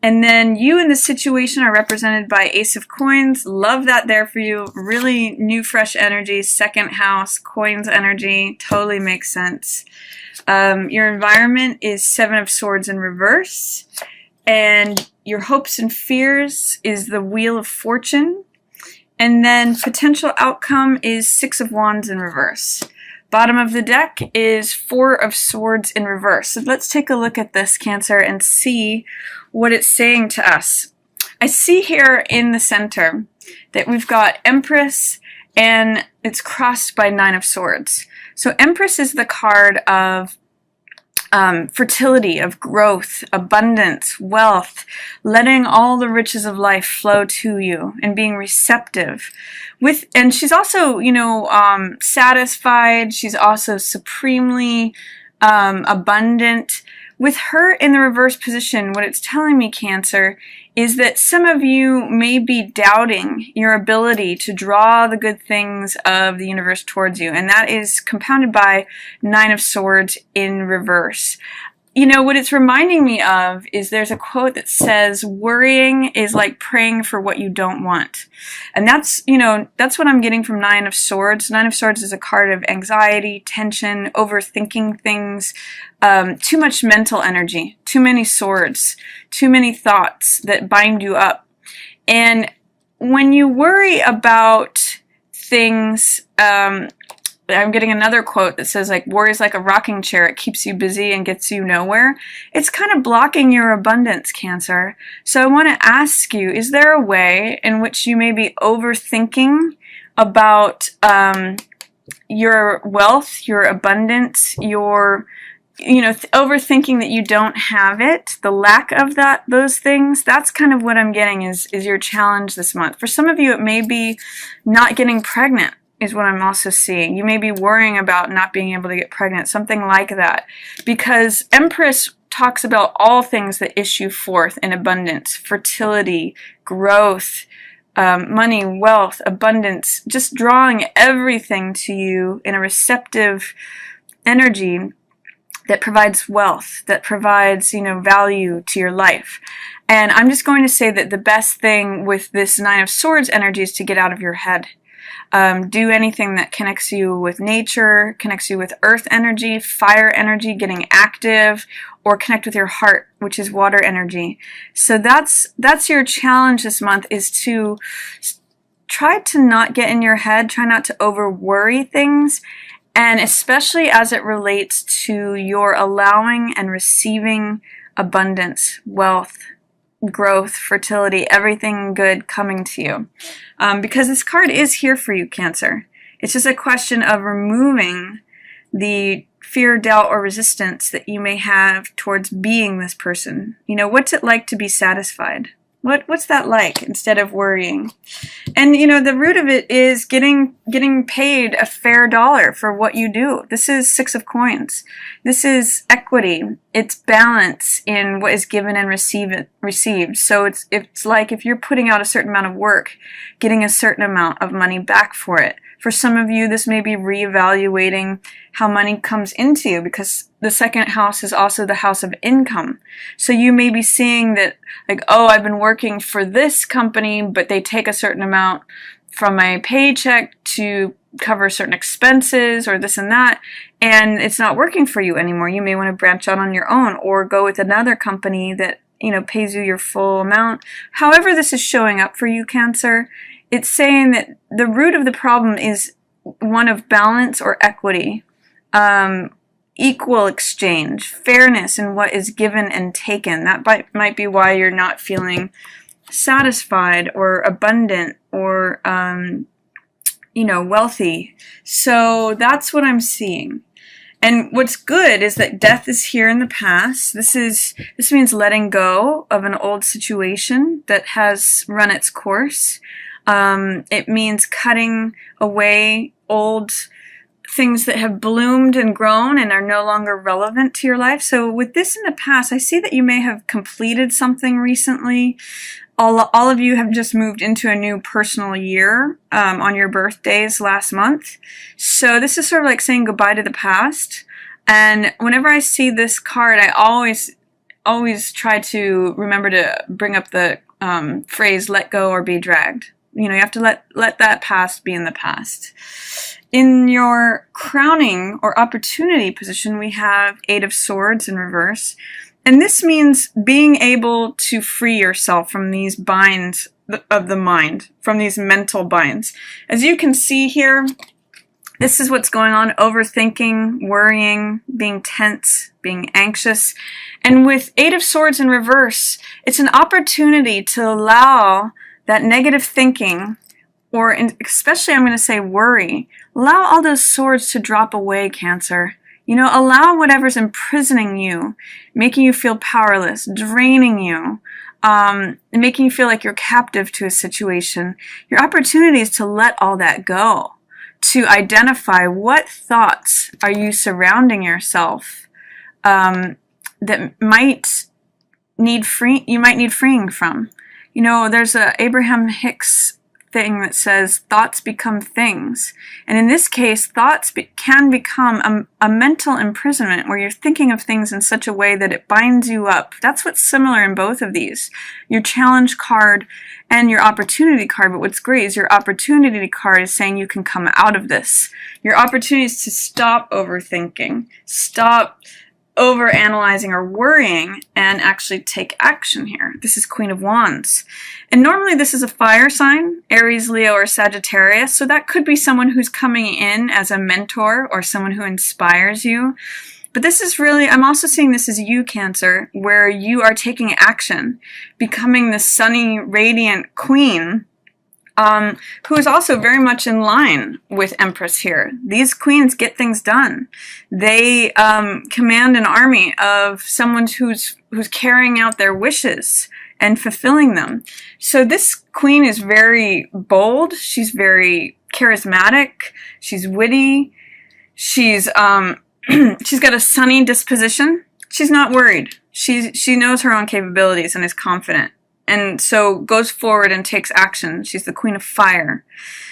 And then you in the situation are represented by Ace of Coins. Love that there for you. Really new, fresh energy. Second house, coins energy. Totally makes sense. Your environment is Seven of Swords in reverse. And your hopes and fears is the Wheel of Fortune. And then potential outcome is Six of Wands in reverse. Bottom of the deck is Four of Swords in reverse. So let's take a look at this, Cancer, and see what it's saying to us. I see here in the center that we've got Empress, and it's crossed by Nine of Swords. So Empress is the card of fertility, of growth, abundance, wealth, letting all the riches of life flow to you and being receptive. And she's also, satisfied. She's also supremely abundant. With her in the reverse position, what it's telling me, Cancer, is that some of you may be doubting your ability to draw the good things of the universe towards you, and that is compounded by Nine of Swords in reverse. What it's reminding me of is there's a quote that says, worrying is like praying for what you don't want. And that's what I'm getting from Nine of Swords. Nine of Swords is a card of anxiety, tension, overthinking things, too much mental energy, too many swords, too many thoughts that bind you up. And when you worry about things, I'm getting another quote that says, worry is like a rocking chair. It keeps you busy and gets you nowhere. It's kind of blocking your abundance, Cancer. So I want to ask you, is there a way in which you may be overthinking about your wealth, your abundance, your overthinking that you don't have it, the lack of those things? That's kind of what I'm getting is your challenge this month. For some of you, it may be not getting pregnant, is what I'm also seeing. You may be worrying about not being able to get pregnant, something like that. Because Empress talks about all things that issue forth in abundance, fertility, growth, money, wealth, abundance, just drawing everything to you in a receptive energy that provides wealth, that provides, value to your life. And I'm just going to say that the best thing with this Nine of Swords energy is to get out of your head. Do anything that connects you with nature, connects you with earth energy, fire energy, getting active, or connect with your heart, which is water energy. So that's your challenge this month, is to try to not get in your head, try not to over worry things, and especially as it relates to your allowing and receiving abundance, wealth, growth, fertility, everything good coming to you. Because this card is here for you, Cancer. It's just a question of removing the fear, doubt, or resistance that you may have towards being this person. What's it like to be satisfied? What's that like, instead of worrying? And the root of it is getting paid a fair dollar for what you do. This is Six of Coins. This is equity. It's balance in what is given and received. So it's like if you're putting out a certain amount of work, getting a certain amount of money back for it. For some of you, this may be reevaluating how money comes into you, because the second house is also the house of income. So you may be seeing that, I've been working for this company, but they take a certain amount from my paycheck to cover certain expenses or this and that, and it's not working for you anymore. You may want to branch out on your own or go with another company that, pays you your full amount. However this is showing up for you, Cancer, it's saying that the root of the problem is one of balance or equity, equal exchange, fairness in what is given and taken. That might be why you're not feeling satisfied or abundant or, wealthy. So that's what I'm seeing. And what's good is that death is here in the past. This means letting go of an old situation that has run its course. It means cutting away old things that have bloomed and grown and are no longer relevant to your life. So with this in the past, I see that you may have completed something recently. All of you have just moved into a new personal year on your birthdays last month. So this is sort of like saying goodbye to the past. And whenever I see this card, I always always try to remember to bring up the phrase, let go or be dragged. You know, you have to let that past be in the past. In your crowning or opportunity position, we have Eight of Swords in reverse. And this means being able to free yourself from these binds of the mind, from these mental binds. As you can see here, this is what's going on: overthinking, worrying, being tense, being anxious. And with Eight of Swords in reverse, it's an opportunity to allow that negative thinking, or especially I'm going to say worry, allow all those swords to drop away, Cancer. You know, allow whatever's imprisoning you, making you feel powerless, draining you, making you feel like you're captive to a situation. Your opportunity is to let all that go, to identify what thoughts are you surrounding yourself that might need you might need freeing from. You know, there's a Abraham Hicks thing that says thoughts become things. And in this case, thoughts can become a mental imprisonment where you're thinking of things in such a way that it binds you up. That's what's similar in both of these, your challenge card and your opportunity card. But what's great is your opportunity card is saying you can come out of this. Your opportunity is to stop overthinking, stop over-analyzing or worrying, and actually take action here. This is Queen of Wands. And normally this is a fire sign, Aries, Leo, or Sagittarius, so that could be someone who's coming in as a mentor or someone who inspires you. But this is really, I'm also seeing this as you, Cancer, where you are taking action, becoming the sunny, radiant queen, who is also very much in line with Empress here. These queens get things done. They command an army of someone who's carrying out their wishes and fulfilling them. So this queen is very bold. She's very charismatic. She's witty. She's she's got a sunny disposition. She's not worried. She knows her own capabilities and is confident. And so goes forward and takes action. She's the Queen of Fire.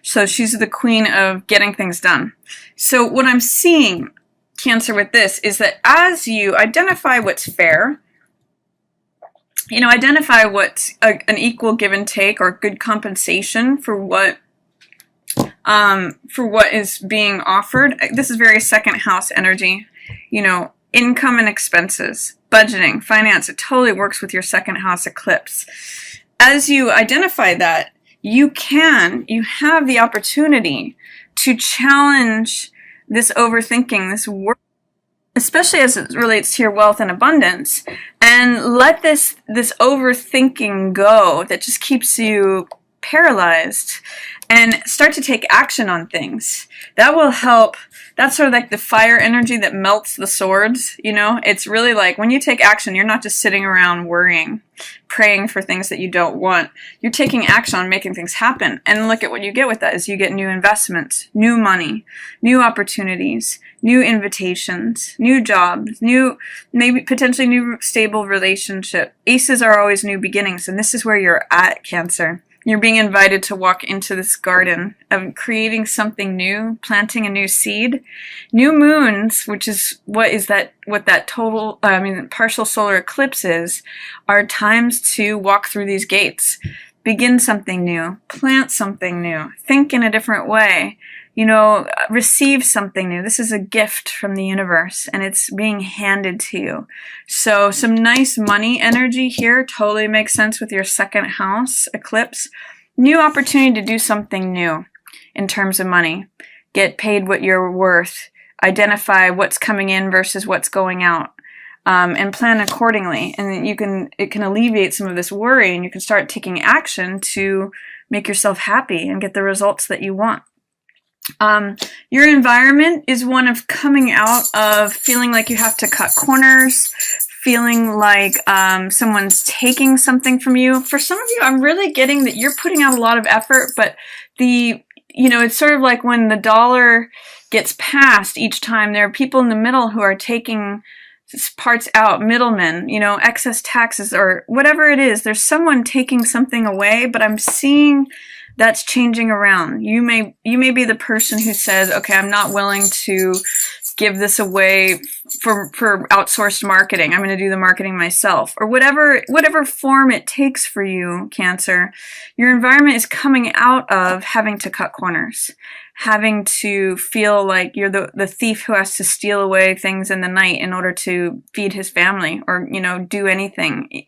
So she's the queen of getting things done. So what I'm seeing, Cancer, with this is that as you identify what's fair, you know, identify what's an equal give and take or good compensation for what is being offered. This is very second house energy, you know, income and expenses, budgeting, finance. It totally works with your second house eclipse. As you identify that, you have the opportunity to challenge this overthinking, this work, especially as it relates to your wealth and abundance, and let this overthinking go that just keeps you paralyzed, and start to take action on things. That will help. That's sort of like the fire energy that melts the swords, you know? It's really like when you take action, you're not just sitting around worrying, praying for things that you don't want. You're taking action on making things happen. And look at what you get with that is you get new investments, new money, new opportunities, new invitations, new jobs, maybe potentially new stable relationship. Aces are always new beginnings, and this is where you're at, Cancer. You're being invited to walk into this garden of creating something new, planting a new seed. New moons, which is what that total, partial solar eclipse is, are times to walk through these gates, begin something new, plant something new, think in a different way, you know, receive something new. This is a gift from the universe, and it's being handed to you. So some nice money energy here totally makes sense with your second house eclipse. New opportunity to do something new in terms of money. Get paid what you're worth. Identify what's coming in versus what's going out. And plan accordingly. And it can alleviate some of this worry, and you can start taking action to make yourself happy and get the results that you want. Your environment is one of coming out of feeling like you have to cut corners, feeling like someone's taking something from you. For some of you, I'm really getting that you're putting out a lot of effort, but it's sort of like when the dollar gets passed each time, there are people in the middle who are taking parts out, middlemen, excess taxes or whatever it is. There's someone taking something away, but I'm seeing that's changing around. You may be the person who says, okay, I'm not willing to give this away for outsourced marketing. I'm going to do the marketing myself, or whatever form it takes for you, Cancer. Your environment is coming out of having to cut corners, having to feel like you're the thief who has to steal away things in the night in order to feed his family, or do anything.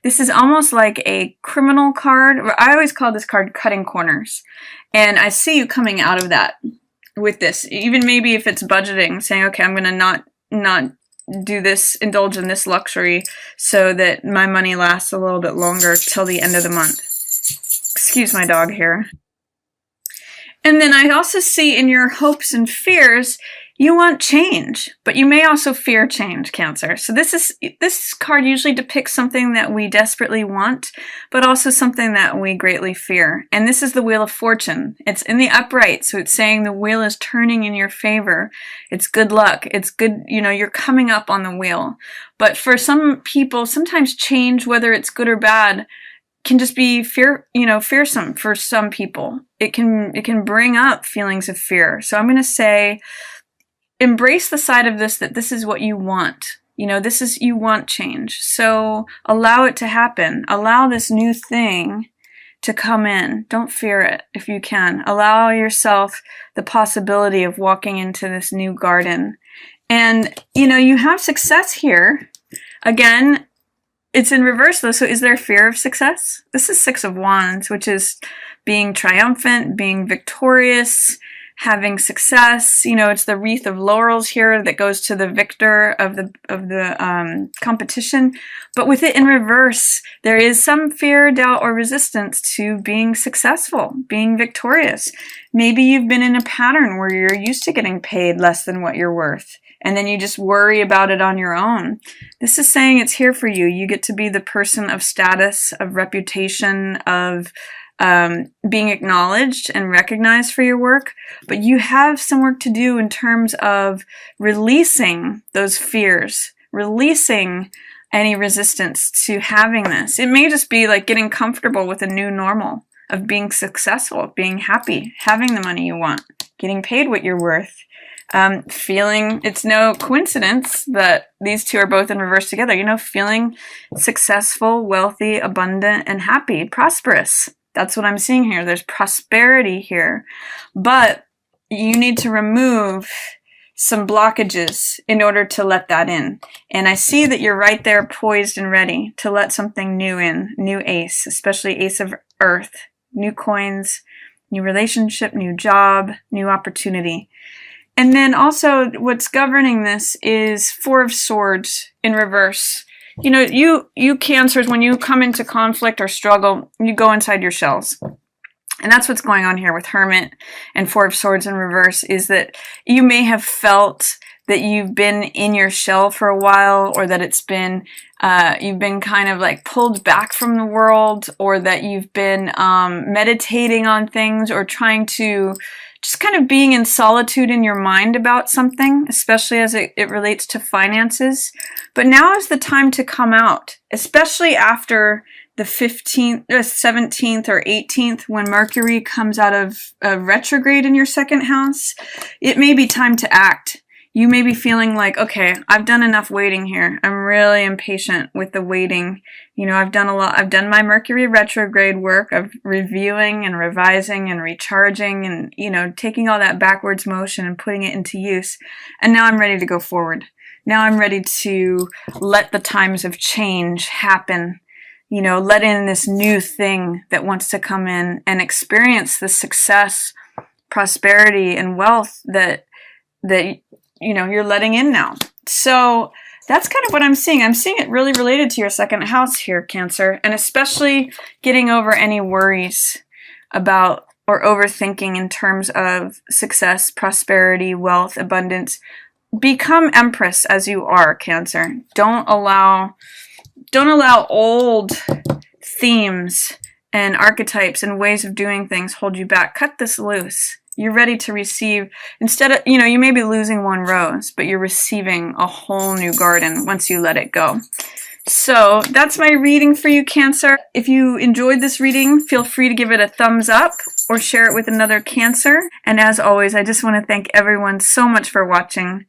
This is almost like a criminal card. I always call this card cutting corners, and I see you coming out of that with this. Even maybe if it's budgeting, saying, okay, I'm going to not do this, indulge in this luxury so that my money lasts a little bit longer till the end of the month. Excuse my dog here. And then I also see in your hopes and fears, you want change, but you may also fear change, Cancer. So this card usually depicts something that we desperately want, but also something that we greatly fear. And this is the Wheel of Fortune. It's in the upright, so it's saying the wheel is turning in your favor. It's good luck. It's good, you're coming up on the wheel. But for some people, sometimes change, whether it's good or bad, can just be fearsome for some people. It can bring up feelings of fear. So I'm going to say, embrace the side of this that this is what you want. You want change. So allow it to happen. Allow this new thing to come in. Don't fear it if you can. Allow yourself the possibility of walking into this new garden. And, you have success here. Again, it's in reverse though, so is there fear of success? This is Six of Wands, which is being triumphant, being victorious, having success. It's the wreath of laurels here that goes to the victor of the competition. But with it in reverse, there is some fear, doubt, or resistance to being successful, being victorious. Maybe you've been in a pattern where you're used to getting paid less than what you're worth, and then you just worry about it on your own. This is saying it's here for you. You get to be the person of status, of reputation, of being acknowledged and recognized for your work, but you have some work to do in terms of releasing those fears, releasing any resistance to having this. It may just be like getting comfortable with a new normal of being successful, being happy, having the money you want, getting paid what you're worth. Feeling, it's no coincidence that these two are both in reverse together, feeling successful, wealthy, abundant, and happy, prosperous. That's what I'm seeing here. There's prosperity here, but you need to remove some blockages in order to let that in. And I see that you're right there poised and ready to let something new in, new ace, especially Ace of Earth, new coins, new relationship, new job, new opportunity. And then also what's governing this is Four of Swords in reverse. You Cancers, when you come into conflict or struggle, you go inside your shells. And that's what's going on here with Hermit and Four of Swords in reverse, is that you may have felt that you've been in your shell for a while, or that it's been, you've been kind of like pulled back from the world, or that you've been meditating on things, or trying to just kind of being in solitude in your mind about something, especially as it relates to finances. But now is the time to come out, especially after the 15th, 17th, or 18th, when Mercury comes out of retrograde in your second house. It may be time to act. You may be feeling like, okay, I've done enough waiting here. I'm really impatient with the waiting. I've done a lot. I've done my Mercury retrograde work of reviewing and revising and recharging and, taking all that backwards motion and putting it into use. And now I'm ready to go forward. Now I'm ready to let the times of change happen. Let in this new thing that wants to come in and experience the success, prosperity, and wealth that you're letting in now. So that's kind of what I'm seeing. I'm seeing it really related to your second house here, Cancer, and especially getting over any worries about or overthinking in terms of success, prosperity, wealth, abundance. Become Empress as you are, Cancer. Don't allow old themes and archetypes and ways of doing things hold you back. Cut this loose. You're ready to receive, instead of, you may be losing one rose, but you're receiving a whole new garden once you let it go. So that's my reading for you, Cancer. If you enjoyed this reading, feel free to give it a thumbs up or share it with another Cancer. And as always, I just want to thank everyone so much for watching.